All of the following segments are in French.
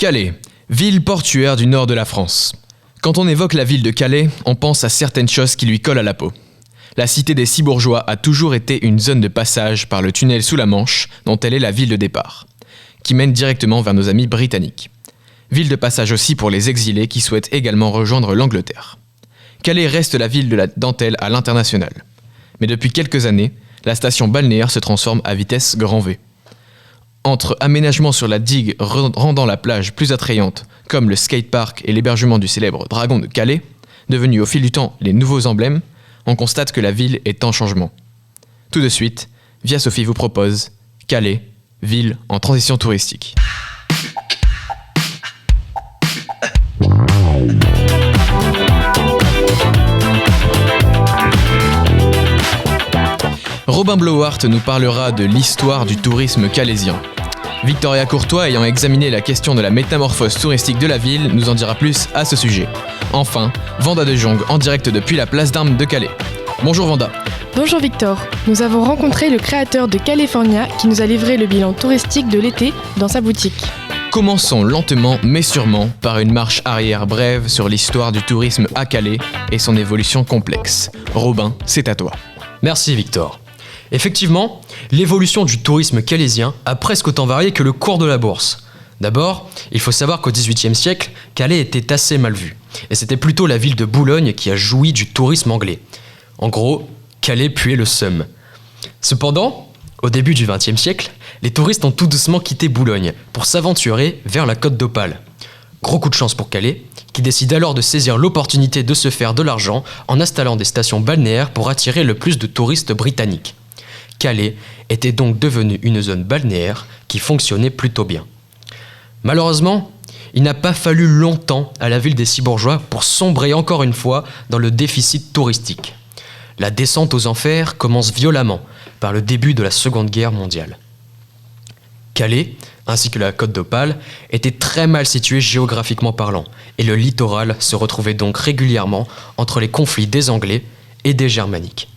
Calais, ville portuaire du nord de la France. Quand on évoque la ville de Calais, on pense à certaines choses qui lui collent à la peau. La cité des 6 bourgeois a toujours été une zone de passage par le tunnel sous la Manche, dont elle est la ville de départ, qui mène directement vers nos amis britanniques. Ville de passage aussi pour les exilés qui souhaitent également rejoindre l'Angleterre. Calais reste la ville de la dentelle à l'international. Mais depuis quelques années, la station balnéaire se transforme à vitesse grand V. Entre aménagements sur la digue rendant la plage plus attrayante, comme le skatepark et l'hébergement du célèbre Dragon de Calais, devenus au fil du temps les nouveaux emblèmes, on constate que la ville est en changement. Tout de suite, Via Sophie vous propose Calais, ville en transition touristique. Robin Blauhart nous parlera de l'histoire du tourisme calaisien. Victoria Courtois, ayant examiné la question de la métamorphose touristique de la ville, nous en dira plus à ce sujet. Enfin, Vanda de Jong en direct depuis la place d'Armes de Calais. Bonjour Vanda. Bonjour Victor. Nous avons rencontré le créateur de California qui nous a livré le bilan touristique de l'été dans sa boutique. Commençons lentement mais sûrement par une marche arrière brève sur l'histoire du tourisme à Calais et son évolution complexe. Robin, c'est à toi. Merci Victor. Effectivement, l'évolution du tourisme calaisien a presque autant varié que le cours de la bourse. D'abord, il faut savoir qu'au XVIIIe siècle, Calais était assez mal vu. Et c'était plutôt la ville de Boulogne qui a joui du tourisme anglais. En gros, Calais puait le seum. Cependant, au début du XXe siècle, les touristes ont tout doucement quitté Boulogne pour s'aventurer vers la Côte d'Opale. Gros coup de chance pour Calais, qui décide alors de saisir l'opportunité de se faire de l'argent en installant des stations balnéaires pour attirer le plus de touristes britanniques. Calais était donc devenue une zone balnéaire qui fonctionnait plutôt bien. Malheureusement, il n'a pas fallu longtemps à la ville des 6 bourgeois pour sombrer encore une fois dans le déficit touristique. La descente aux enfers commence violemment par le début de la Seconde Guerre mondiale. Calais, ainsi que la Côte d'Opale, étaient très mal situés géographiquement parlant, et le littoral se retrouvait donc régulièrement entre les conflits des Anglais et des Germaniques.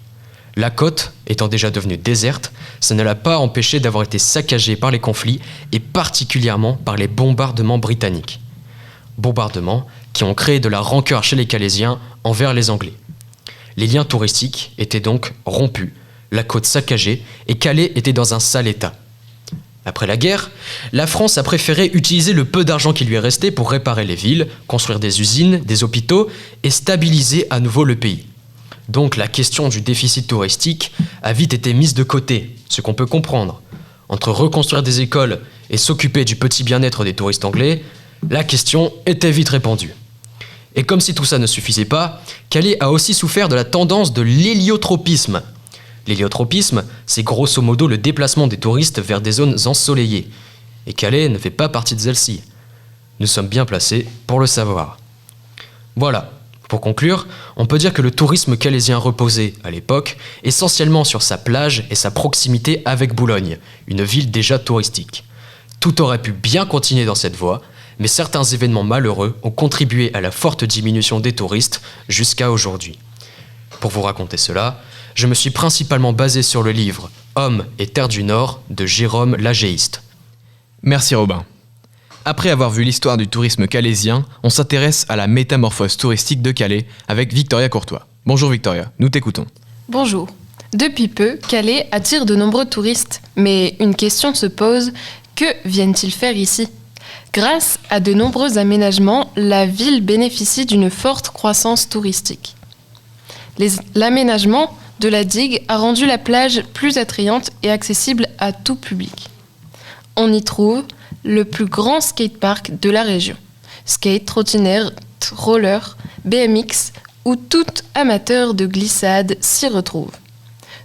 La côte étant déjà devenue déserte, ça ne l'a pas empêché d'avoir été saccagée par les conflits et particulièrement par les bombardements britanniques. Bombardements qui ont créé de la rancœur chez les Calaisiens envers les Anglais. Les liens touristiques étaient donc rompus, la côte saccagée et Calais était dans un sale état. Après la guerre, la France a préféré utiliser le peu d'argent qui lui est resté pour réparer les villes, construire des usines, des hôpitaux et stabiliser à nouveau le pays. Donc la question du déficit touristique a vite été mise de côté, ce qu'on peut comprendre. Entre reconstruire des écoles et s'occuper du petit bien-être des touristes anglais, la question était vite répandue. Et comme si tout ça ne suffisait pas, Calais a aussi souffert de la tendance de l'héliotropisme. L'héliotropisme, c'est grosso modo le déplacement des touristes vers des zones ensoleillées. Et Calais ne fait pas partie de celle-ci. Nous sommes bien placés pour le savoir. Voilà. Pour conclure, on peut dire que le tourisme calaisien reposait, à l'époque, essentiellement sur sa plage et sa proximité avec Boulogne, une ville déjà touristique. Tout aurait pu bien continuer dans cette voie, mais certains événements malheureux ont contribué à la forte diminution des touristes jusqu'à aujourd'hui. Pour vous raconter cela, je me suis principalement basé sur le livre « Hommes et Terre du Nord » de Jérôme Lagéiste. Merci Robin. Après avoir vu l'histoire du tourisme calaisien, on s'intéresse à la métamorphose touristique de Calais avec Victoria Courtois. Bonjour Victoria, nous t'écoutons. Bonjour. Depuis peu, Calais attire de nombreux touristes, mais une question se pose, que viennent-ils faire ici ? Grâce à de nombreux aménagements, la ville bénéficie d'une forte croissance touristique. L'aménagement de la digue a rendu la plage plus attrayante et accessible à tout public. On y trouve le plus grand skatepark de la région. Skate, trottinette, roller, BMX ou tout amateur de glissade s'y retrouve.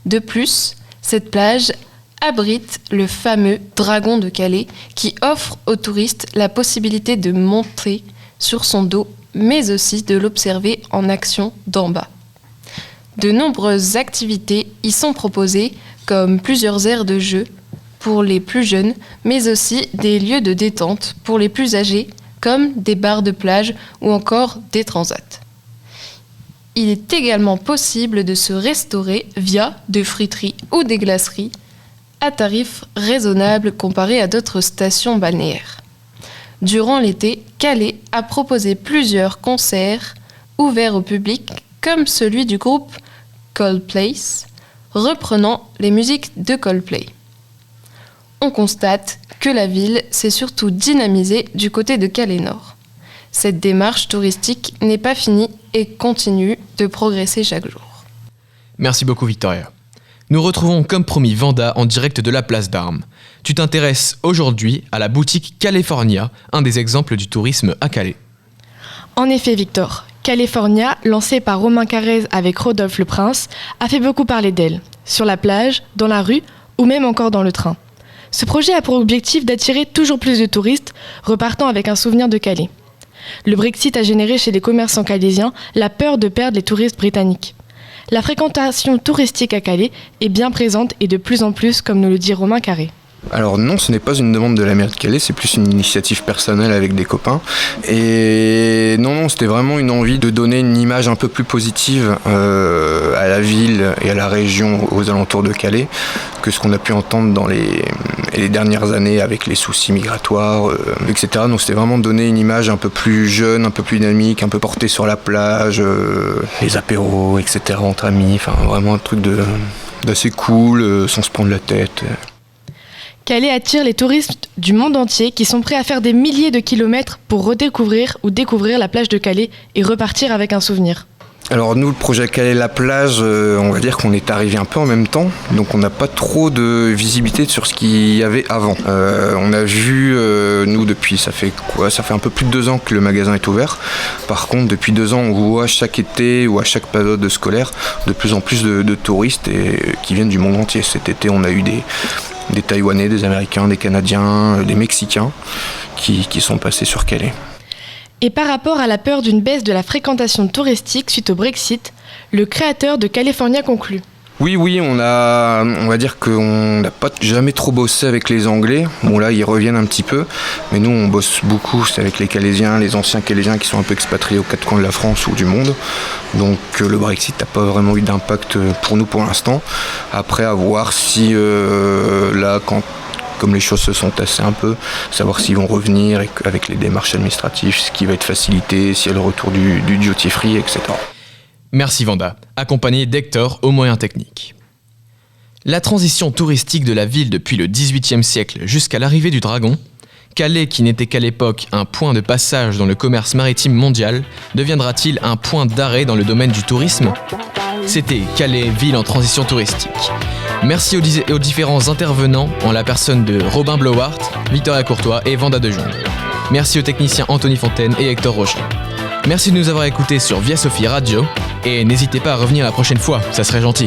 De plus, cette plage abrite le fameux Dragon de Calais qui offre aux touristes la possibilité de monter sur son dos mais aussi de l'observer en action d'en bas. De nombreuses activités y sont proposées comme plusieurs aires de jeu pour les plus jeunes, mais aussi des lieux de détente pour les plus âgés, comme des bars de plage ou encore des transats. Il est également possible de se restaurer via des friteries ou des glaceries à tarifs raisonnables comparés à d'autres stations balnéaires. Durant l'été, Calais a proposé plusieurs concerts ouverts au public, comme celui du groupe Coldplay, reprenant les musiques de Coldplay. On constate que la ville s'est surtout dynamisée du côté de Calais Nord. Cette démarche touristique n'est pas finie et continue de progresser chaque jour. Merci beaucoup Victoria. Nous retrouvons comme promis Vanda en direct de la place d'Armes. Tu t'intéresses aujourd'hui à la boutique California, un des exemples du tourisme à Calais. En effet Victor, California, lancée par Romain Carrez avec Rodolphe le Prince, a fait beaucoup parler d'elle, sur la plage, dans la rue ou même encore dans le train. Ce projet a pour objectif d'attirer toujours plus de touristes, repartant avec un souvenir de Calais. Le Brexit a généré chez les commerçants calaisiens la peur de perdre les touristes britanniques. La fréquentation touristique à Calais est bien présente et de plus en plus, comme nous le dit Romain Carré. Alors non, ce n'est pas une demande de la mairie de Calais, c'est plus une initiative personnelle avec des copains. Et non, c'était vraiment une envie de donner une image un peu plus positive à la ville et à la région aux alentours de Calais que ce qu'on a pu entendre dans les dernières années avec les soucis migratoires, etc. Donc c'était vraiment donner une image un peu plus jeune, un peu plus dynamique, un peu portée sur la plage, les apéros, etc. entre amis, enfin vraiment un truc d'assez cool, sans se prendre la tête. Calais attire les touristes du monde entier qui sont prêts à faire des milliers de kilomètres pour redécouvrir ou découvrir la plage de Calais et repartir avec un souvenir. Alors nous, le projet Calais-la plage, on va dire qu'on est arrivé un peu en même temps, donc on n'a pas trop de visibilité sur ce qu'il y avait avant. On a vu, nous depuis, ça fait un peu plus de 2 ans que le magasin est ouvert. Par contre, depuis 2 ans, on voit chaque été ou à chaque période scolaire de plus en plus de touristes qui viennent du monde entier. Cet été, on a eu des Taïwanais, des Américains, des Canadiens, des Mexicains qui sont passés sur Calais. Et par rapport à la peur d'une baisse de la fréquentation touristique suite au Brexit, le créateur de California conclut. Oui, on va dire qu'on n'a pas jamais trop bossé avec les Anglais. Bon là, ils reviennent un petit peu, mais nous, on bosse beaucoup, c'est avec les Calaisiens, les anciens Calaisiens qui sont un peu expatriés aux 4 coins de la France ou du monde. Donc le Brexit n'a pas vraiment eu d'impact pour nous pour l'instant. Après, à voir si là, comme les choses se sont tassées un peu, savoir s'ils vont revenir avec les démarches administratives, ce qui va être facilité, s'il y a le retour du duty free, etc. Merci Vanda, accompagné d'Hector aux moyens techniques. La transition touristique de la ville depuis le XVIIIe siècle jusqu'à l'arrivée du dragon, Calais, qui n'était qu'à l'époque un point de passage dans le commerce maritime mondial, deviendra-t-il un point d'arrêt dans le domaine du tourisme ? C'était Calais, ville en transition touristique. Merci aux différents intervenants en la personne de Robin Blowart, Victoria Courtois et Vanda Dejonge. Merci aux techniciens Anthony Fontaine et Hector Rocher. Merci de nous avoir écoutés sur Via Sophie Radio et n'hésitez pas à revenir la prochaine fois, ça serait gentil.